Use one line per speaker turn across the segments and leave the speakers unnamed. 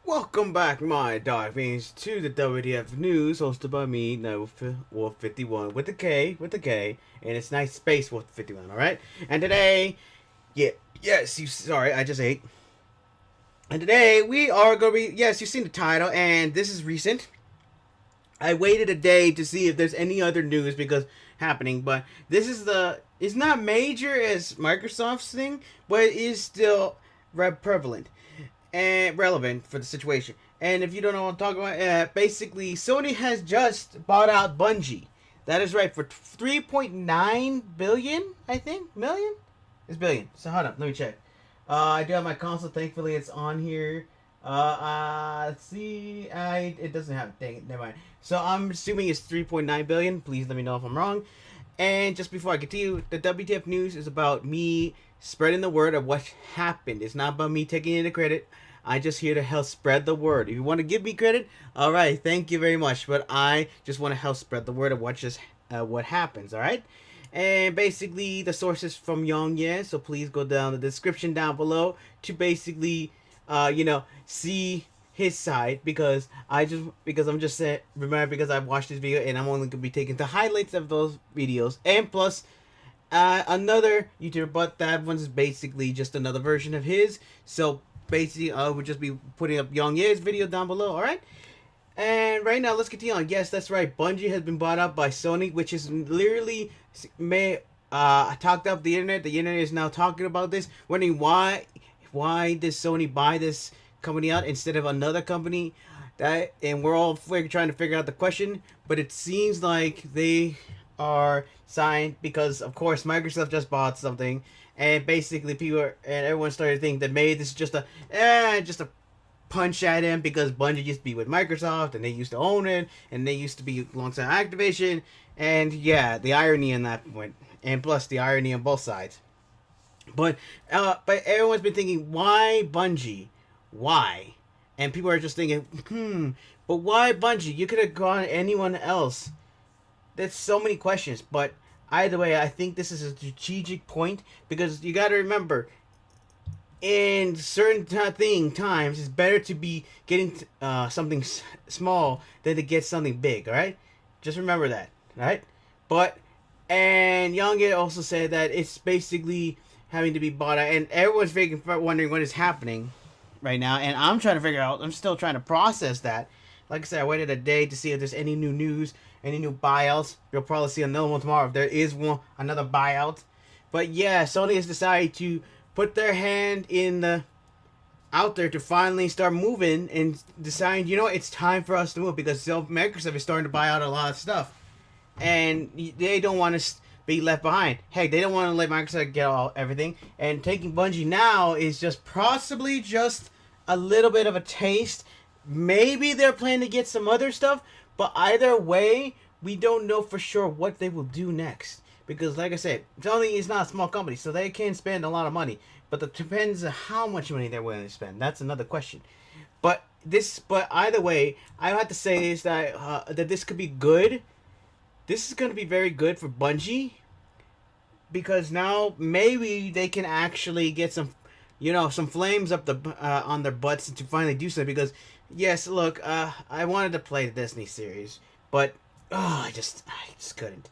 Welcome back, my dog fiends, to the WTF news, hosted by me, Wolf51 with the K, and it's nice space Wolf51. All right, and today, sorry, I just ate. And today we are gonna be, yes, you've seen the title, and this is recent. I waited a day to see if there's any other news because happening, but this is it's not major as Microsoft's thing, but it is still prevalent and relevant for the situation. And if you don't know what I'm talking about, basically Sony has just bought out Bungie. That is right, for 3.9 billion, I think, million? It's billion. So hold up, let me check. I do have my console, thankfully it's on here. Let's see, it doesn't have, dang it, never mind. So I'm assuming it's 3.9 billion, please let me know if I'm wrong. And just before I continue, the WTF news is about me spreading the word of what happened. It's not about me taking any credit. I'm just here to help spread the word. If you want to give me credit, all right, thank you very much. But I just want to help spread the word of what happens, all right? And basically, the source is from Yongye, so please go down the description down below to basically, see his side because I'm just saying, remember, because I've watched this video and I'm only gonna be taking the highlights of those videos, and plus another YouTuber, but that one's basically just another version of his. So basically, I would just be putting up Yongye's video down below. All right. And right now, let's continue on. Yes, that's right. Bungie has been bought up by Sony, which is literally talked up the internet. The internet is now talking about this, wondering why did Sony buy this company out instead of another company. And we're all trying to figure out the question, but it seems like they are signed because, of course, Microsoft just bought something, and basically everyone started to think that maybe this is just a punch at him because Bungie used to be with Microsoft and they used to own it and they used to be alongside Activision, and yeah, the irony in that point, and plus the irony on both sides. But everyone's been thinking, why Bungie? Why? And people are just thinking, but why Bungie? You could have gone anyone else. There's so many questions, but either way, I think this is a strategic point because you got to remember, in certain times, it's better to be getting something small than to get something big. All right, just remember that. All right, and Yongye also said that it's basically having to be bought out, and everyone's wondering what is happening right now, and I'm trying to figure out. I'm still trying to process that. Like I said, I waited a day to see if there's any new news, any new buyouts. You'll probably see another one tomorrow if there is another buyout. But yeah, Sony has decided to put their hand out there to finally start moving and decide, it's time for us to move because Microsoft is starting to buy out a lot of stuff, and they don't want to be left behind. Heck, they don't want to let Microsoft get everything, and taking Bungie now is just possibly just a little bit of a taste. Maybe they're planning to get some other stuff, but either way, we don't know for sure what they will do next. Because, like I said, Sony is not a small company, so they can spend a lot of money. But it depends on how much money they're willing to spend. That's another question. But either way, I have to say is that this could be good. This is going to be very good for Bungie, because now maybe they can actually get some flames up on their butts to finally do something. Because yes, look, I wanted to play the Destiny series, but I just couldn't.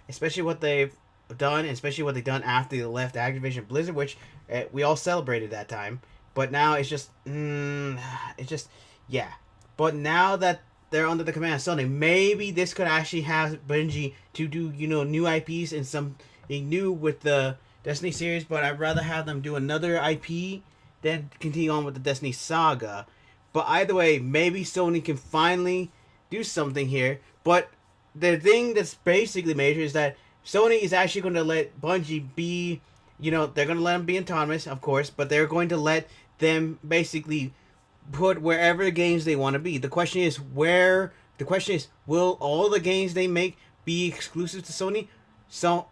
Especially what they've done, especially what they've done after they left Activision Blizzard, which we all celebrated that time. But now it's just, yeah. But now that they're under the command of Sony, maybe this could actually have Bungie to do, new IPs and something new with the Destiny series. But I'd rather have them do another IP than continue on with the Destiny saga. But either way, maybe Sony can finally do something here. But the thing that's basically major is that Sony is actually going to let Bungie be, they're going to let them be autonomous, of course, but they're going to let them basically put wherever games they want to be. The question is, will all the games they make be exclusive to Sony?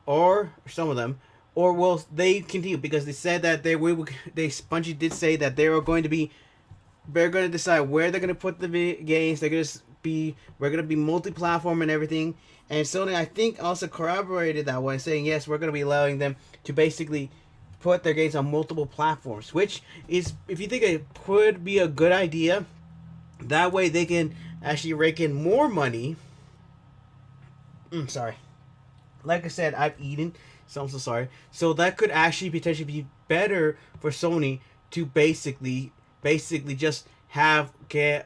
Or some of them, or will they continue? Because they said that Bungie did say that they're going to decide where they're going to put the games. We're going to be multi-platform and everything. And Sony, I think, also corroborated that one, saying, yes, we're going to be allowing them to basically put their games on multiple platforms, which is, if you think it could be a good idea, that way they can actually rake in more money. Sorry. Like I said, I've eaten, so I'm so sorry. So that could actually potentially be better for Sony to basically just have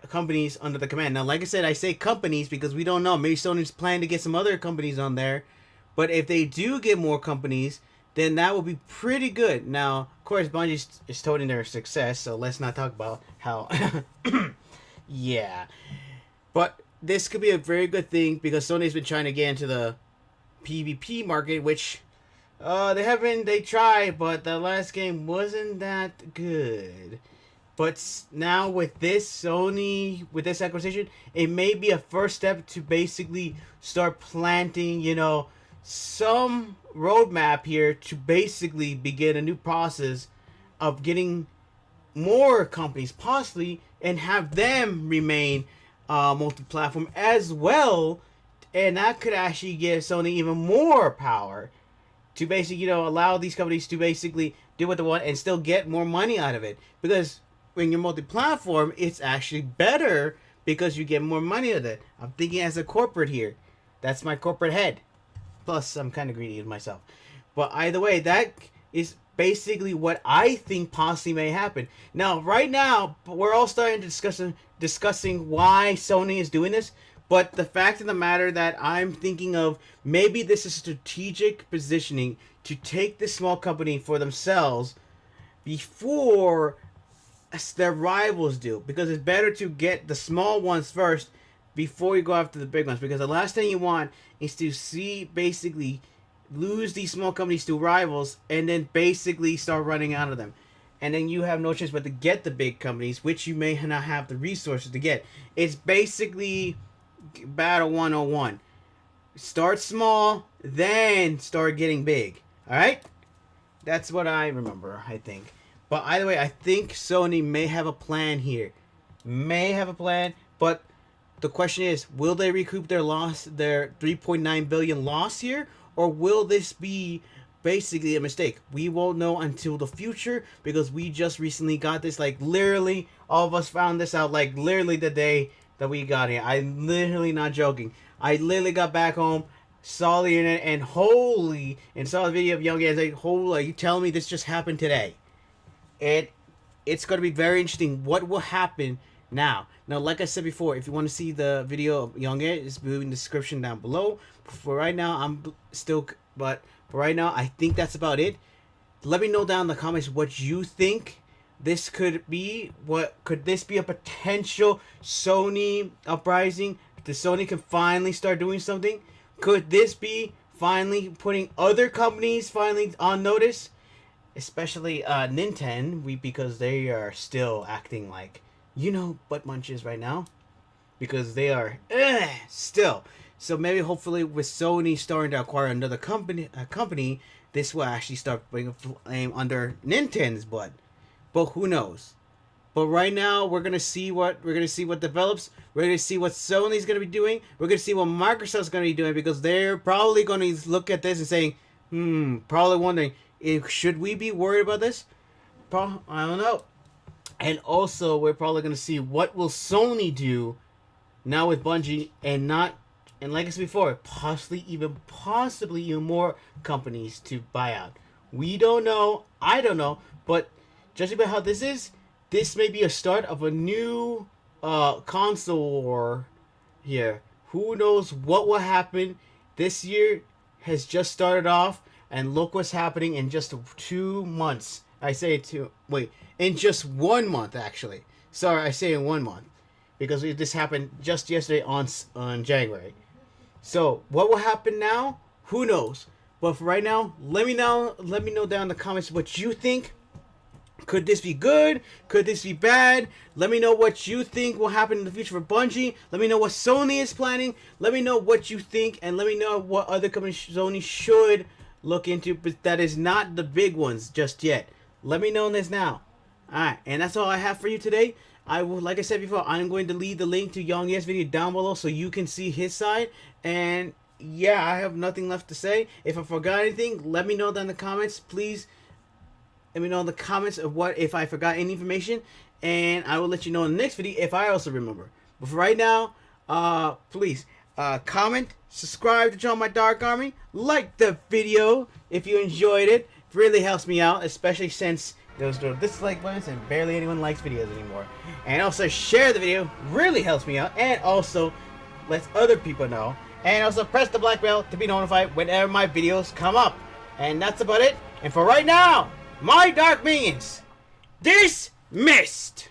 companies under the command. Now, like I said, I say companies because we don't know. Maybe Sony's planning to get some other companies on there. But if they do get more companies, then that will be pretty good. Now, of course, Bungie is toting their success, so let's not talk about how... yeah. But this could be a very good thing because Sony's been trying to get into the PvP market, which they tried, but the last game wasn't that good. But now with this Sony, with this acquisition, it may be a first step to basically start planting, some roadmap here to basically begin a new process of getting more companies possibly and have them remain multi-platform as well, and that could actually give Sony even more power to basically allow these companies to basically do what they want and still get more money out of it. Because when you're multi-platform, it's actually better because you get more money out of it. I'm thinking as a corporate here. That's my corporate head. Plus, I'm kind of greedy myself. But either way, that is basically what I think possibly may happen. Now, right now, we're all starting to discussing why Sony is doing this. But the fact of the matter that I'm thinking of, maybe this is strategic positioning to take this small company for themselves before their rivals do. Because it's better to get the small ones first before you go after the big ones. Because the last thing you want is to see basically lose these small companies to rivals and then basically start running out of them. And then you have no choice but to get the big companies, which you may not have the resources to get. It's basically Battle 101. Start small, then start getting big. Alright? That's what I remember, I think. But either way, I think Sony may have a plan here. May have a plan, but the question is, will they recoup their loss, their 3.9 billion loss here? Or will this be basically a mistake? We won't know until the future because we just recently got this. Like, literally, all of us found this out, like, literally the day that we got here. I'm literally not joking. I literally got back home, saw the internet, and saw the video of Young Ants. Like, holy, you telling me this just happened today? It's going to be very interesting what will happen now. Now, like I said before, if you want to see the video of Young Ant, it's in the description down below. For right now, for right now, I think that's about it. Let me know down in the comments what you think this could be. Could this be a potential Sony uprising? The Sony can finally start doing something. Could this be finally putting other companies finally on notice? Especially Nintendo, because they are still acting like, butt munches right now. Because they are still. So maybe hopefully with Sony starting to acquire another company, this will actually start bringing flame under Nintendo's butt. But who knows? But right now we're gonna see what develops. We're gonna see what Sony's gonna be doing. We're gonna see what Microsoft's gonna be doing because they're probably gonna look at this and saying, probably wondering, should we be worried about this? I don't know. And also we're probably gonna see what will Sony do now with Bungie and like I said before, possibly even more companies to buy out. We don't know. I don't know. But judging by how this is, this may be a start of a new console war here. Who knows what will happen? This year has just started off, and look what's happening in just 2 months. In just 1 month, actually. Sorry, I say in 1 month. Because this happened just yesterday on January. So, what will happen now? Who knows? But for right now, let me know down in the comments what you think. Could this be good? Could this be bad? Let me know what you think will happen in the future for Bungie. Let me know what Sony is planning. Let me know what you think, and let me know what other companies Sony should look into, but that is not the big ones just yet. Let me know this now. Alright, and that's all I have for you today. Like I said before, I'm going to leave the link to Young Yes video down below so you can see his side. And yeah, I have nothing left to say. If I forgot anything, let me know down in the comments. Please let me know in the comments of what if I forgot any information, and I will let you know in the next video if I also remember. But for right now, please comment, subscribe to join my Dark Army, like the video if you enjoyed it. It really helps me out, especially since there's no dislike buttons and barely anyone likes videos anymore. And also share the video, really helps me out, and also lets other people know. And also press the black bell to be notified whenever my videos come up. And that's about it. And for right now, my Dark Minions, dismissed!